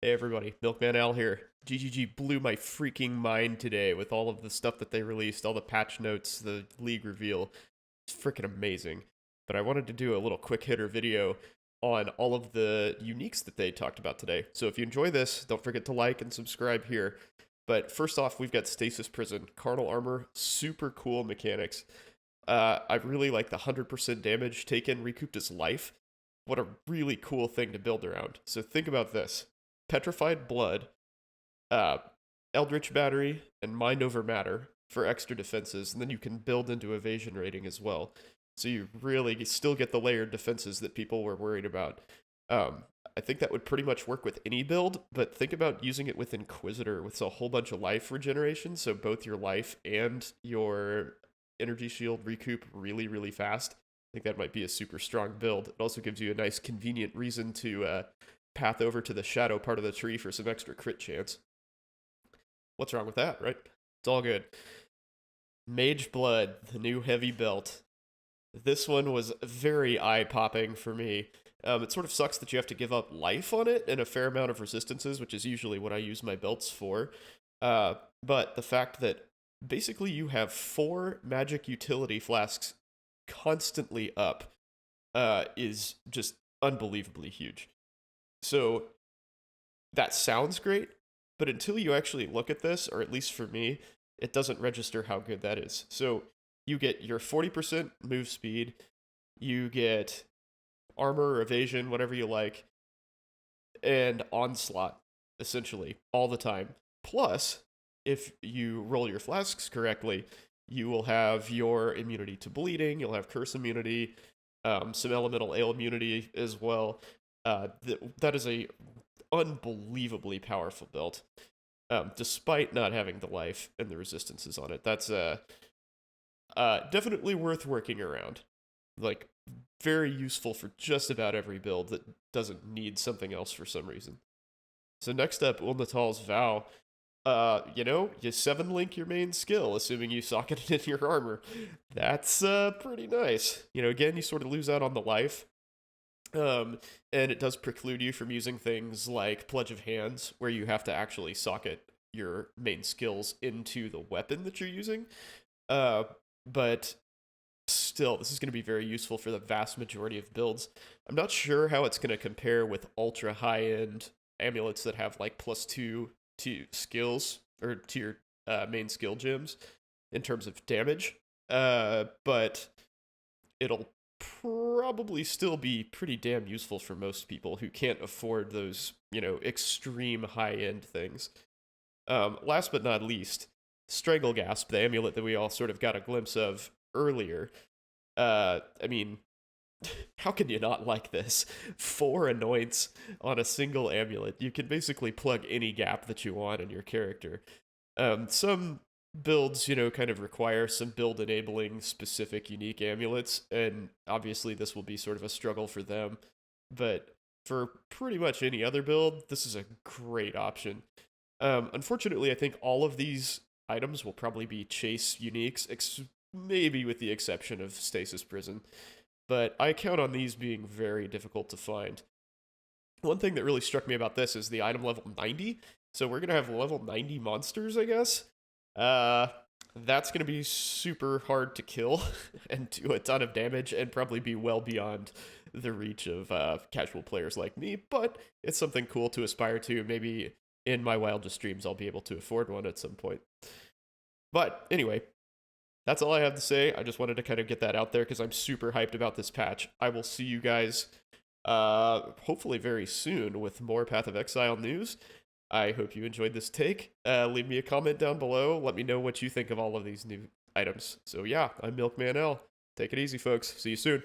Hey everybody, MilkmanAl here. GGG blew my freaking mind today with all of the stuff that they released, all the patch notes, the league reveal. It's freaking amazing. But I wanted to do a little quick hitter video on all of the uniques that they talked about today. So if you enjoy this, don't forget to like and subscribe here. But first off, we've got Stasis Prison, Carnal Armor, super cool mechanics. I really like the 100% damage taken recouped as life. What a really cool thing to build around. So think about this. Petrified Blood, uh, Eldritch Battery, and Mind Over Matter for extra defenses, and then you can build into evasion rating as well. So you really still get the layered defenses that people were worried about. I think that would pretty much work with any build, but think about using it with Inquisitor with a whole bunch of life regeneration, so both your life and your energy shield recoup really, really fast. I think that might be a super strong build. It also gives you a nice, convenient reason to path over to the shadow part of the tree for some extra crit chance. What's wrong with that, right? It's all good. Mage Blood, the new heavy belt. This one was very eye-popping for me. It sort of sucks that you have to give up life on it and a fair amount of resistances, which is usually what I use my belts for. But the fact that basically you have 4 magic utility flasks constantly up is just unbelievably huge. So that sounds great, but until you actually look at this, or at least for me, it doesn't register how good that is. So you get your 40% move speed, you get armor or evasion, whatever you like, and onslaught, essentially, all the time. Plus, if you roll your flasks correctly, you will have your immunity to bleeding, you'll have curse immunity, some elemental ale immunity as well. That is a unbelievably powerful build, despite not having the life and the resistances on it. That's definitely worth working around. Like, very useful for just about every build that doesn't need something else for some reason. So next up, Ulnatal's Vow. You 7-link your main skill, assuming you socket it in your armor. That's pretty nice. Again, you sort of lose out on the life. And it does preclude you from using things like Pledge of Hands, where you have to actually socket your main skills into the weapon that you're using. But still, this is going to be very useful for the vast majority of builds. I'm not sure how it's going to compare with ultra high-end amulets that have like +2 to skills, or to your main skill gems in terms of damage. But it'll probably still be pretty damn useful for most people who can't afford those, extreme high-end things. Last but not least, Strangle Gasp, the amulet that we all sort of got a glimpse of earlier. I mean, how can you not like this? 4 anoints on a single amulet. You can basically plug any gap that you want in your character. Some builds, kind of require some build enabling specific unique amulets, and obviously this will be sort of a struggle for them. But for pretty much any other build, this is a great option. Unfortunately, I think all of these items will probably be chase uniques, maybe with the exception of Stasis Prison. But I count on these being very difficult to find. One thing that really struck me about this is the item level 90. So we're going to have level 90 monsters, I guess. That's going to be super hard to kill and do a ton of damage and probably be well beyond the reach of casual players like me. But it's something cool to aspire to. Maybe in my wildest dreams, I'll be able to afford one at some point. But anyway, that's all I have to say. I just wanted to kind of get that out there because I'm super hyped about this patch. I will see you guys hopefully very soon with more Path of Exile news. I hope you enjoyed this take. Leave me a comment down below. Let me know what you think of all of these new items. So yeah, I'm MilkmanAl. Take it easy, folks. See you soon.